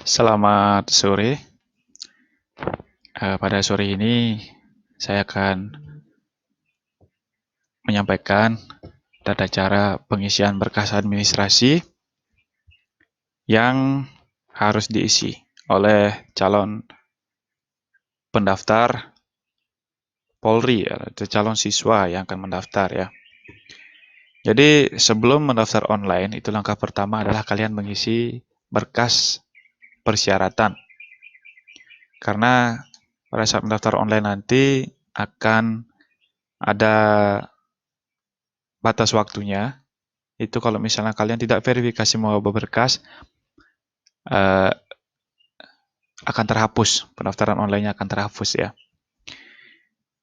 Selamat sore. Pada sore ini saya akan menyampaikan tata cara pengisian berkas administrasi yang harus diisi oleh calon pendaftar Polri atau calon siswa yang akan mendaftar ya. Jadi sebelum mendaftar online itu langkah pertama adalah kalian mengisi berkas persyaratan. Karena pada saat mendaftar online nanti akan ada batas waktunya. Itu kalau misalnya kalian tidak verifikasi mau berkas, akan terhapus, pendaftaran online-nya akan terhapus ya.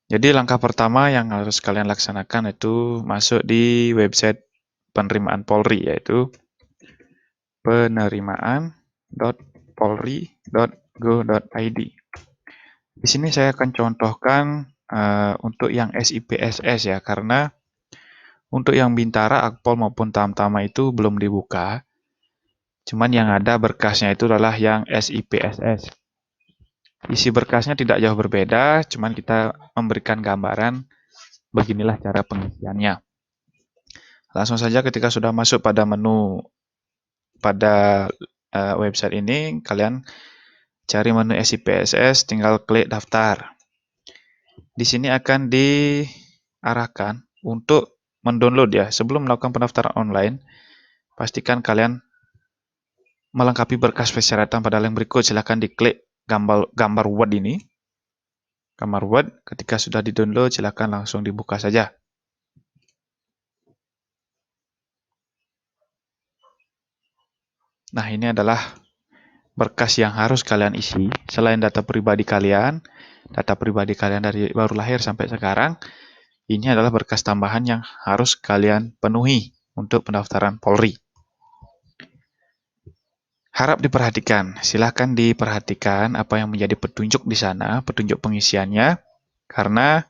Jadi langkah pertama yang harus kalian laksanakan itu masuk di website penerimaan Polri, yaitu penerimaan.polri.go.id. Di sini saya akan contohkan untuk yang SIPSS ya, karena untuk yang Bintara, Akpol maupun Tamtama itu belum dibuka. Cuman yang ada berkasnya itu adalah yang SIPSS. Isi berkasnya tidak jauh berbeda, cuman kita memberikan gambaran beginilah cara pengisiannya. Langsung saja ketika sudah masuk pada menu pada website ini, kalian cari menu SIPSS, tinggal klik daftar. Di sini akan diarahkan untuk mendownload ya. Sebelum melakukan pendaftaran online, pastikan kalian melengkapi berkas persyaratan pada link berikut. Silahkan diklik gambar Word ini. Gambar Word, ketika sudah di-download, silahkan langsung dibuka saja. Nah, ini adalah berkas yang harus kalian isi. Selain data pribadi kalian dari baru lahir sampai sekarang, ini adalah berkas tambahan yang harus kalian penuhi untuk pendaftaran Polri. Harap diperhatikan, silahkan diperhatikan apa yang menjadi petunjuk di sana, petunjuk pengisiannya, karena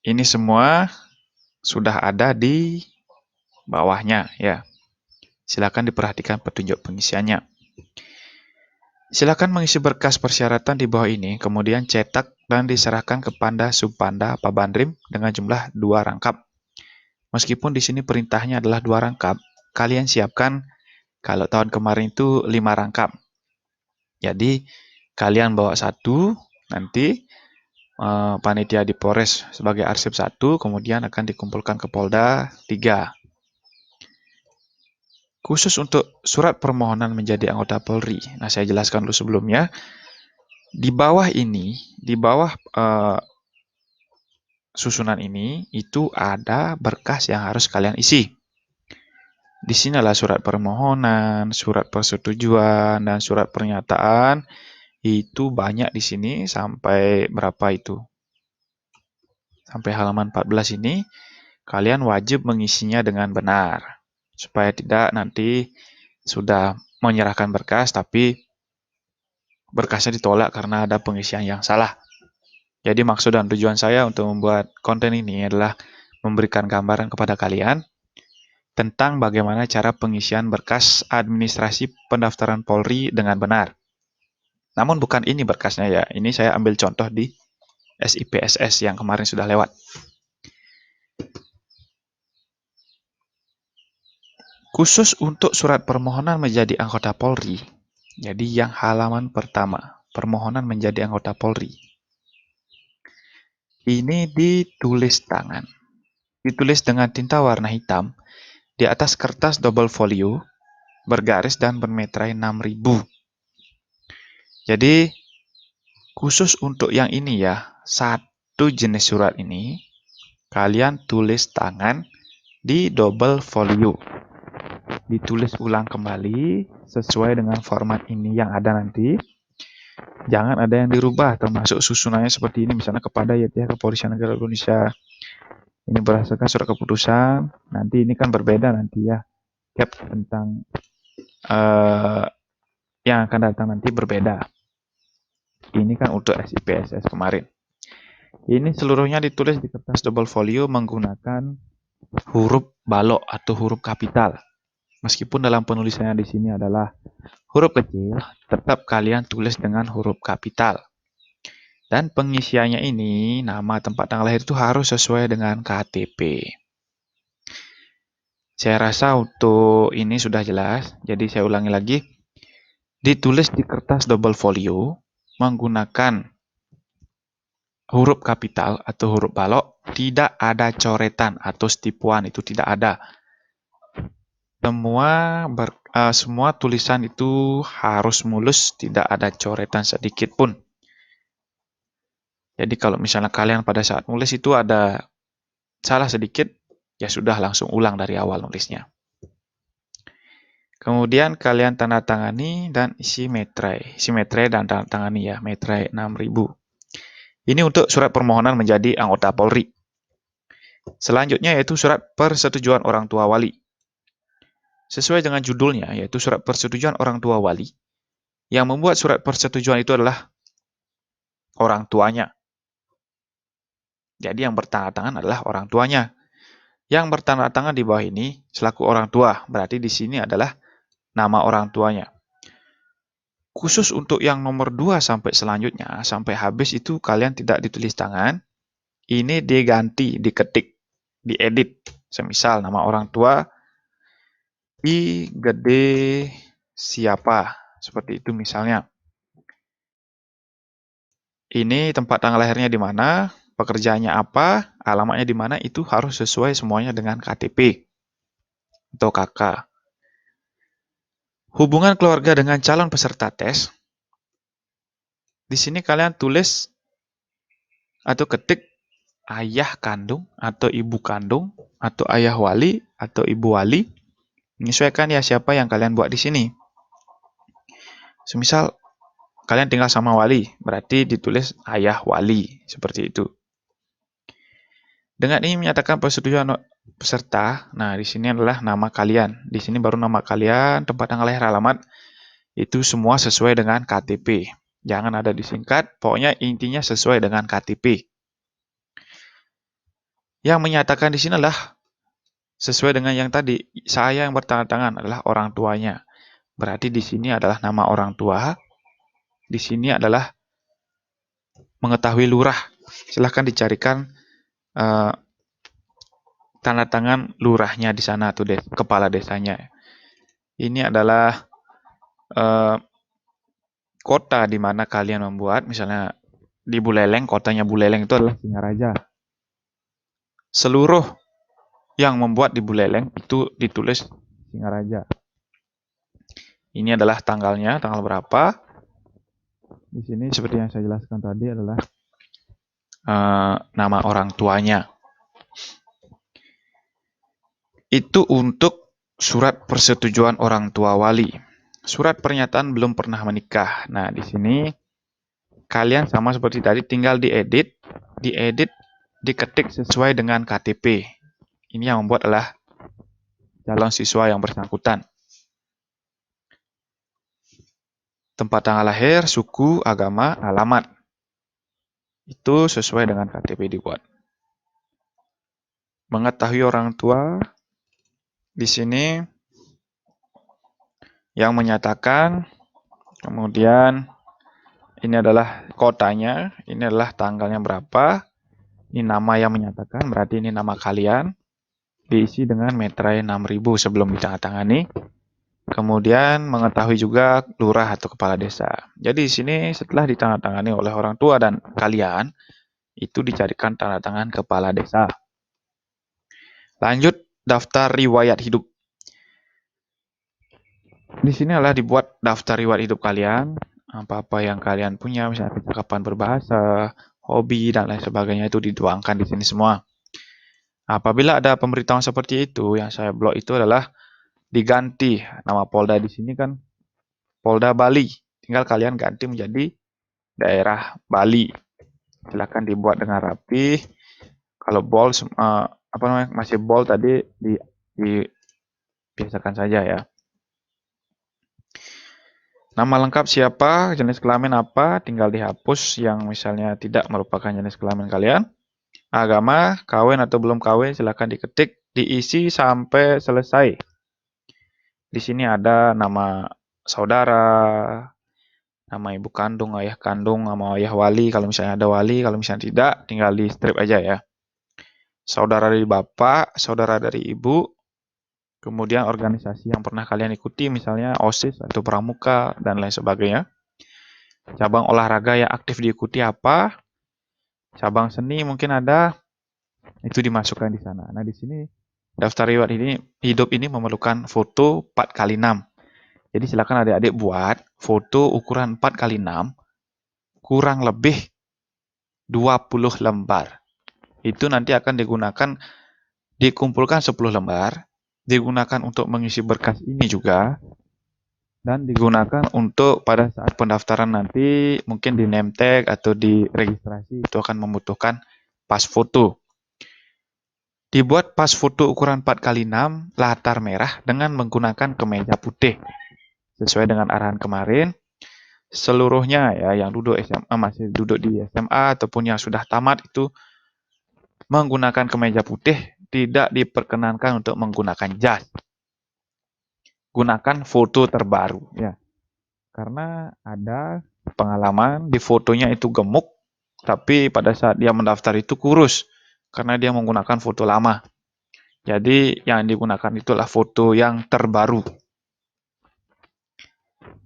ini semua sudah ada di bawahnya ya. Silakan diperhatikan petunjuk pengisiannya. Silakan mengisi berkas persyaratan di bawah ini, kemudian cetak dan diserahkan kepada Subpanda Pabandrim dengan jumlah 2 rangkap. Meskipun di sini perintahnya adalah 2 rangkap, kalian siapkan kalau tahun kemarin itu 5 rangkap. Jadi kalian bawa 1, nanti panitia di Polres sebagai arsip 1, kemudian akan dikumpulkan ke Polda 3. Khusus untuk surat permohonan menjadi anggota Polri. Nah, saya jelaskan dulu sebelumnya. Di bawah ini, di bawah susunan ini, itu ada berkas yang harus kalian isi. Di sini adalah surat permohonan, surat persetujuan, dan surat pernyataan. Itu banyak di sini, sampai berapa itu? Sampai halaman 14 ini, kalian wajib mengisinya dengan benar. Supaya tidak nanti sudah menyerahkan berkas, tapi berkasnya ditolak karena ada pengisian yang salah. Jadi maksud dan tujuan saya untuk membuat konten ini adalah memberikan gambaran kepada kalian tentang bagaimana cara pengisian berkas administrasi pendaftaran Polri dengan benar. Namun bukan ini berkasnya ya, ini saya ambil contoh di SIPSS yang kemarin sudah lewat. Khusus untuk surat permohonan menjadi anggota Polri, jadi yang halaman pertama, permohonan menjadi anggota Polri. Ini ditulis tangan. Ditulis dengan tinta warna hitam di atas kertas double folio, bergaris dan bermeterai 6000. Jadi, khusus untuk yang ini ya, satu jenis surat ini, kalian tulis tangan di double folio. Ditulis ulang kembali sesuai dengan format ini yang ada nanti. Jangan ada yang dirubah, termasuk susunannya seperti ini, misalnya kepada YTH Kepolisian Negara Indonesia. Ini berdasarkan surat keputusan, nanti ini kan berbeda nanti ya. Cap tentang yang akan datang nanti berbeda. Ini kan untuk SIPSS kemarin. Ini seluruhnya ditulis di kertas double folio menggunakan huruf balok atau huruf kapital. Meskipun dalam penulisannya di sini adalah huruf kecil, tetap kalian tulis dengan huruf kapital. Dan pengisiannya ini, nama tempat tanggal lahir itu harus sesuai dengan KTP. Saya rasa untuk ini sudah jelas, jadi saya ulangi lagi. Ditulis di kertas double folio menggunakan huruf kapital atau huruf balok, tidak ada coretan atau stipuan, itu tidak ada. Semua tulisan itu harus mulus, tidak ada coretan sedikit pun. Jadi kalau misalnya kalian pada saat nulis itu ada salah sedikit, ya sudah langsung ulang dari awal nulisnya. Kemudian kalian tanda tangani dan isi meterai. Isi meterai dan tanda tangani ya, meterai 6000. Ini untuk surat permohonan menjadi anggota Polri. Selanjutnya yaitu surat persetujuan orang tua wali. Sesuai dengan judulnya, yaitu surat persetujuan orang tua wali. Yang membuat surat persetujuan itu adalah orang tuanya. Jadi yang bertanda tangan adalah orang tuanya. Yang bertanda tangan di bawah ini selaku orang tua, berarti di sini adalah nama orang tuanya. Khusus untuk yang nomor 2 sampai selanjutnya, sampai habis itu kalian tidak ditulis tangan. Ini diganti, diketik, diedit. Semisal nama orang tua I gede siapa, seperti itu misalnya. Ini tempat tanggal lahirnya di mana, pekerjaannya apa, alamatnya di mana, itu harus sesuai semuanya dengan KTP atau KK. Hubungan keluarga dengan calon peserta tes. Di sini kalian tulis atau ketik ayah kandung atau ibu kandung atau ayah wali atau ibu wali. Menyesuaikan ya siapa yang kalian buat di sini. Semisal kalian tinggal sama wali, berarti ditulis ayah wali, seperti itu. Dengan ini menyatakan persetujuan peserta. Nah, di sini adalah nama kalian. Di sini baru nama kalian, tempat tanggal lahir, alamat. Itu semua sesuai dengan KTP. Jangan ada disingkat, pokoknya intinya sesuai dengan KTP. Yang menyatakan di sini adalah sesuai dengan yang tadi. Saya yang bertanda tangan adalah orang tuanya. Berarti di sini adalah nama orang tua. Di sini adalah mengetahui lurah. Silahkan dicarikan tanda tangan lurahnya di sana tuh kepala desanya. Ini adalah kota di mana kalian membuat, misalnya di Buleleng, kotanya Buleleng itu adalah Singaraja. Seluruh yang membuat di Buleleng itu ditulis Singaraja. Ini adalah tanggalnya, tanggal berapa. Di sini seperti yang saya jelaskan tadi adalah nama orang tuanya. Itu untuk surat persetujuan orang tua wali. Surat pernyataan belum pernah menikah. Nah, di sini kalian sama seperti tadi, tinggal diedit, diketik sesuai dengan KTP. Ini yang membuat adalah calon siswa yang bersangkutan. Tempat tanggal lahir, suku, agama, alamat. Itu sesuai dengan KTP dibuat. Mengetahui orang tua, di sini yang menyatakan, kemudian ini adalah kotanya, ini adalah tanggalnya berapa, ini nama yang menyatakan, berarti ini nama kalian, diisi dengan meterai 6000 sebelum ditandatangani. Kemudian mengetahui juga lurah atau kepala desa. Jadi di sini setelah ditandatangani oleh orang tua dan kalian, itu dicarikan tanda tangan kepala desa. Lanjut, daftar riwayat hidup. Di sini adalah dibuat daftar riwayat hidup kalian, apa-apa yang kalian punya, misalnya percakapan berbahasa, hobi, dan lain sebagainya itu dituangkan di sini semua. Apabila ada pemberitahuan seperti itu, yang saya blok itu adalah diganti. Nama Polda di sini kan Polda Bali. Tinggal kalian ganti menjadi daerah Bali. Silakan dibuat dengan rapi. Kalau bold, masih bold tadi dibiasakan saja ya. Nama lengkap siapa, jenis kelamin apa, tinggal dihapus yang misalnya tidak merupakan jenis kelamin kalian. Agama, kawin atau belum kawin, silakan diketik, diisi sampai selesai. Di sini ada nama saudara, nama ibu kandung, ayah kandung, sama ayah wali. Kalau misalnya ada wali, kalau misalnya tidak, tinggal di strip aja ya. Saudara dari bapak, saudara dari ibu, kemudian organisasi yang pernah kalian ikuti, misalnya OSIS atau pramuka, dan lain sebagainya. Cabang olahraga yang aktif diikuti apa, cabang seni mungkin ada, itu dimasukkan di sana. Nah, di sini daftar riwayat hidup ini memerlukan foto 4x6. Jadi silakan adik-adik buat foto ukuran 4x6 kurang lebih 20 lembar. Itu nanti akan dikumpulkan 10 lembar, digunakan untuk mengisi berkas ini juga, dan digunakan untuk pada saat pendaftaran nanti mungkin di name tag atau di registrasi itu akan membutuhkan pas foto. Dibuat pas foto ukuran 4x6 latar merah dengan menggunakan kemeja putih. Sesuai dengan arahan kemarin, seluruhnya ya yang duduk SMA masih duduk di SMA ataupun yang sudah tamat itu menggunakan kemeja putih, tidak diperkenankan untuk menggunakan jas. Gunakan foto terbaru ya. Karena ada pengalaman di fotonya itu gemuk, tapi pada saat dia mendaftar itu kurus karena dia menggunakan foto lama. Jadi yang digunakan itulah foto yang terbaru.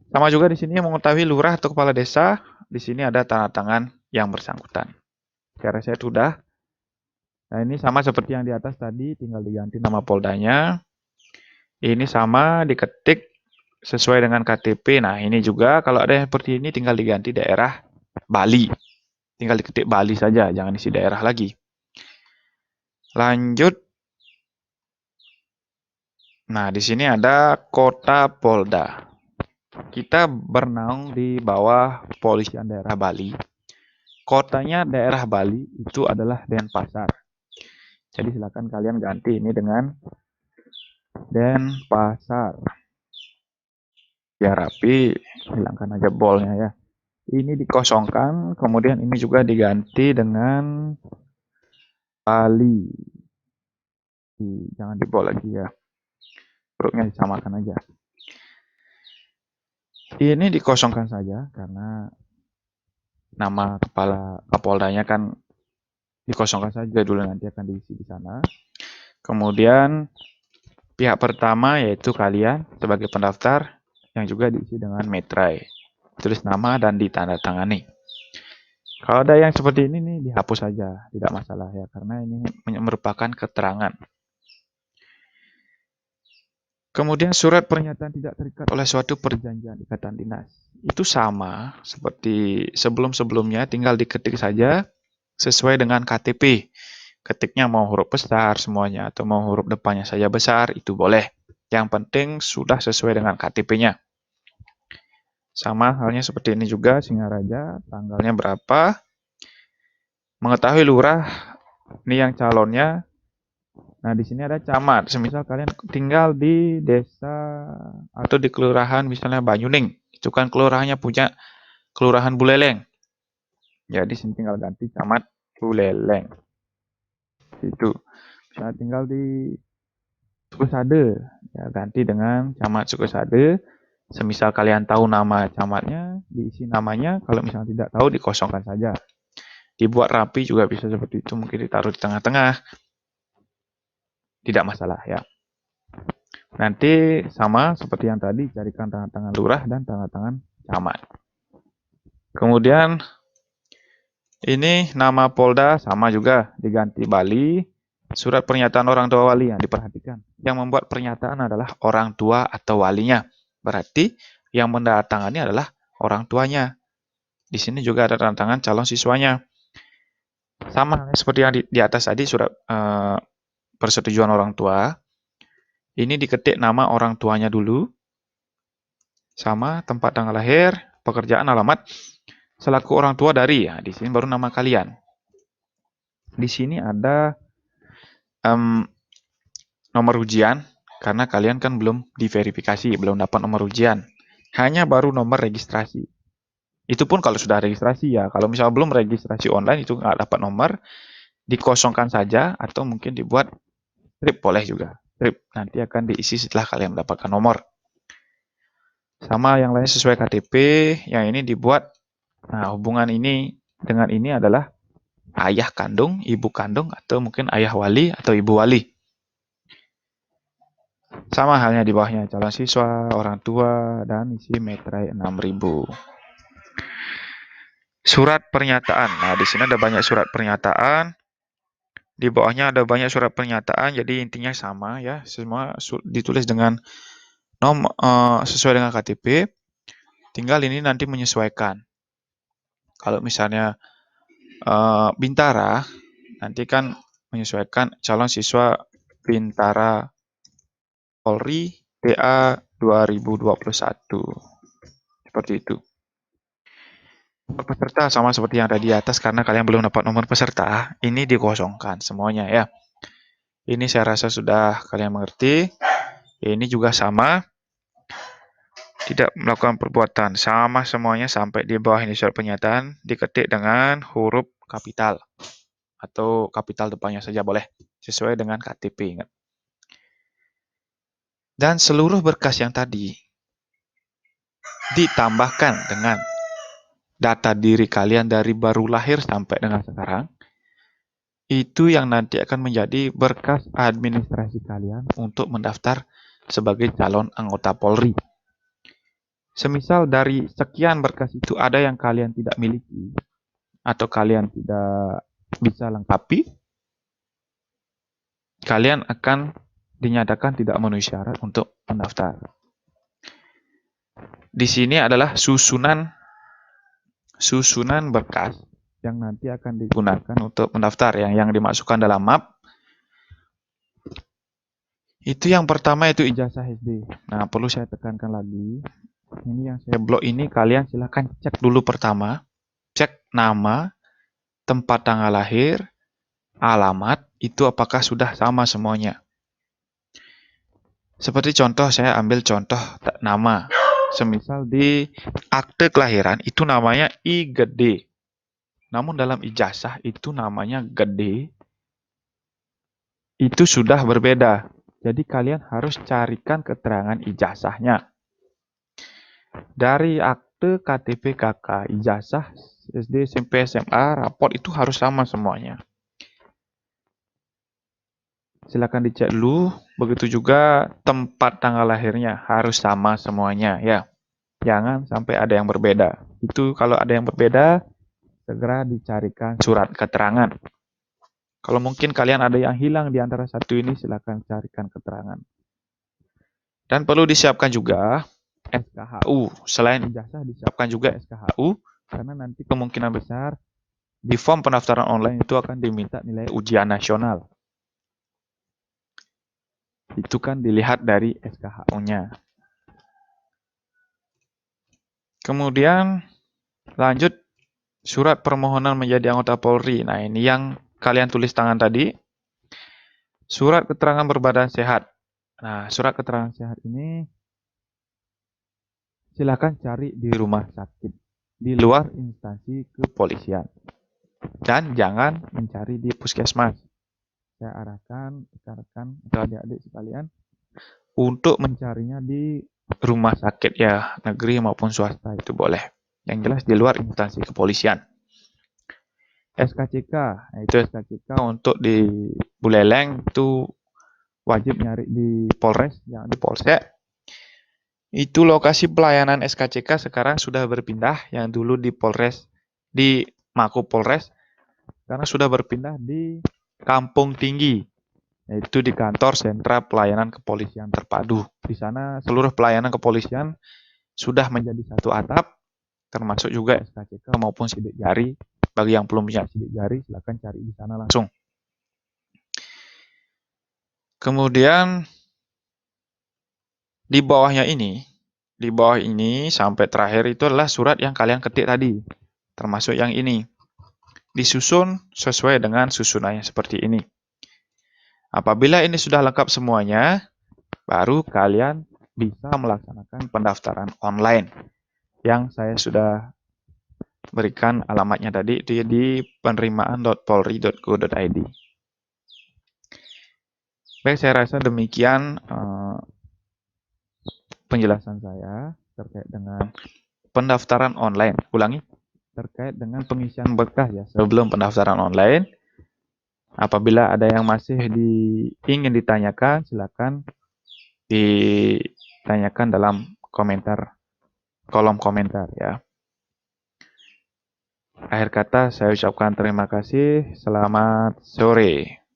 Sama juga di sini mengetahui lurah atau kepala desa, di sini ada tanda tangan yang bersangkutan. Saya rasa sudah. Nah, ini sama seperti yang di atas tadi, tinggal diganti nama poldanya. Ini sama diketik sesuai dengan KTP. Nah, ini juga kalau ada yang seperti ini tinggal diganti daerah Bali. Tinggal diketik Bali saja, jangan isi daerah lagi. Lanjut. Nah, di sini ada kota Polda. Kita bernaung di bawah Kepolisian Daerah Bali. Kotanya daerah Bali itu adalah Denpasar. Jadi silakan kalian ganti ini dengan Denpasar. Biar rapi, hilangkan aja bolnya ya. Ini dikosongkan, kemudian ini juga diganti dengan Bali. Jangan dibol lagi ya. Hurufnya disamakan aja. Ini dikosongkan saja karena nama kepala Kapoldanya kan dikosongkan saja dulu, nanti akan diisi di sana. Kemudian pihak pertama yaitu kalian sebagai pendaftar yang juga diisi dengan metrai. Tulis nama dan ditandatangani. Kalau ada yang seperti ini nih dihapus saja, tidak masalah ya, karena ini merupakan keterangan. Kemudian surat pernyataan tidak terikat oleh suatu perjanjian ikatan dinas. Itu sama seperti sebelum-sebelumnya, tinggal diketik saja sesuai dengan KTP. Ketiknya mau huruf besar semuanya atau mau huruf depannya saja besar, itu boleh. Yang penting sudah sesuai dengan KTP-nya. Sama halnya seperti ini juga, Singaraja, tanggalnya berapa. Mengetahui lurah, ini yang calonnya. Nah, di sini ada camat. Semisal kalian tinggal di desa atau di kelurahan misalnya Banyuning, itu kan kelurahannya punya kelurahan Buleleng. Ya, di sini tinggal ganti camat Buleleng. Itu. Misalnya tinggal di Sukosade, ya ganti dengan camat Sukosade. Semisal kalian tahu nama camatnya, diisi namanya. Kalau misalnya tidak tahu, dikosongkan saja. Dibuat rapi juga bisa seperti itu, mungkin ditaruh di tengah-tengah. Tidak masalah ya. Nanti sama seperti yang tadi, carikan tanda tangan lurah dan tanda tangan camat. Kemudian ini nama Polda sama juga diganti Bali. Surat pernyataan orang tua wali yang diperhatikan. Yang membuat pernyataan adalah orang tua atau walinya. Berarti yang mendatangani adalah orang tuanya. Di sini juga ada tanda tangan calon siswanya. Sama seperti yang di atas tadi, surat persetujuan orang tua. Ini diketik nama orang tuanya dulu. Sama tempat tanggal lahir, pekerjaan, alamat, selaku orang tua dari. Ya, di sini baru nama kalian. Di sini ada nomor ujian, karena kalian kan belum diverifikasi, belum dapat nomor ujian. Hanya baru nomor registrasi. Itu pun kalau sudah registrasi ya. Kalau misalnya belum registrasi online itu nggak dapat nomor, dikosongkan saja atau mungkin dibuat strip boleh juga. Strip nanti akan diisi setelah kalian mendapatkan nomor. Sama yang lain sesuai KTP, yang ini dibuat, nah hubungan ini dengan ini adalah ayah kandung, ibu kandung, atau mungkin ayah wali atau ibu wali. Sama halnya di bawahnya, calon siswa, orang tua, dan isi meterai 6.000. Surat pernyataan. Nah, di sini ada banyak surat pernyataan. Di bawahnya ada banyak surat pernyataan, jadi intinya sama ya. Semua ditulis dengan nomor sesuai dengan KTP. Tinggal ini nanti menyesuaikan. Kalau misalnya Bintara, nanti kan menyesuaikan calon siswa Bintara Polri TA 2021. Seperti itu. Nomor peserta sama seperti yang ada di atas, karena kalian belum dapat nomor peserta, ini dikosongkan semuanya ya. Ini saya rasa sudah kalian mengerti. Ini juga sama. Tidak melakukan perbuatan, sama semuanya sampai di bawah ini surat pernyataan diketik dengan huruf kapital atau kapital depannya saja boleh, sesuai dengan KTP, ingat. Dan seluruh berkas yang tadi ditambahkan dengan data diri kalian dari baru lahir sampai dengan sekarang. Itu yang nanti akan menjadi berkas administrasi kalian untuk mendaftar sebagai calon anggota Polri. Semisal dari sekian berkas itu ada yang kalian tidak miliki atau kalian tidak bisa lengkapi, kalian akan dinyatakan tidak memenuhi syarat untuk mendaftar. Di sini adalah susunan berkas yang nanti akan digunakan untuk mendaftar, yang dimasukkan dalam map. Itu yang pertama, itu ijazah SD. Nah, perlu saya tekankan lagi, ini yang saya blok ini, kalian silahkan cek dulu pertama. Cek nama, tempat tanggal lahir, alamat, itu apakah sudah sama semuanya. Seperti contoh, saya ambil contoh nama. Semisal di akte kelahiran, itu namanya I gede. Namun dalam ijazah, itu namanya gede. Itu sudah berbeda. Jadi kalian harus carikan keterangan ijazahnya. Dari akte KTP KK, ijazah SD, SMP, SMA, raport itu harus sama semuanya. Silakan dicek dulu. Begitu juga tempat tanggal lahirnya harus sama semuanya ya. Jangan sampai ada yang berbeda. Itu kalau ada yang berbeda, segera dicarikan surat keterangan. Kalau mungkin kalian ada yang hilang di antara satu ini, silakan carikan keterangan. Dan perlu disiapkan juga SKHU. Selain ijazah, disiapkan juga SKHU, karena nanti kemungkinan besar di form pendaftaran online itu akan diminta nilai ujian nasional. Itu kan dilihat dari SKHU-nya. Kemudian lanjut surat permohonan menjadi anggota Polri. Nah, ini yang kalian tulis tangan tadi. Surat keterangan berbadan sehat. Nah, surat keterangan sehat ini silakan cari di rumah sakit, di luar instansi kepolisian. Dan jangan mencari di puskesmas. Saya arahkan rekan-rekan atau adik-adik sekalian untuk mencarinya di rumah sakit ya, negeri maupun swasta, itu boleh. Yang jelas di luar instansi kepolisian. SKCK, nah itu SKCK untuk di Buleleng itu wajib nyari di Polres, jangan di Polsek. Itu lokasi pelayanan SKCK sekarang sudah berpindah, yang dulu di Polres, di Mako Polres, karena sudah berpindah di Kampung Tinggi, yaitu di kantor sentra pelayanan kepolisian terpadu. Di sana seluruh pelayanan kepolisian sudah menjadi satu atap, termasuk juga SKCK maupun sidik jari. Bagi yang belum punya sidik jari, silakan cari di sana langsung. Kemudian di bawah ini sampai terakhir itu adalah surat yang kalian ketik tadi, termasuk yang ini. Disusun sesuai dengan susunannya seperti ini. Apabila ini sudah lengkap semuanya, baru kalian bisa melaksanakan pendaftaran online yang saya sudah berikan alamatnya tadi di penerimaan.polri.go.id. Baik, saya rasa demikian penjelasan saya. terkait dengan pendaftaran online. Ulangi, terkait dengan pengisian berkas ya sebelum pendaftaran online. Apabila ada yang masih ingin ditanyakan, silakan ditanyakan dalam kolom komentar ya. Akhir kata saya ucapkan terima kasih. Selamat sore.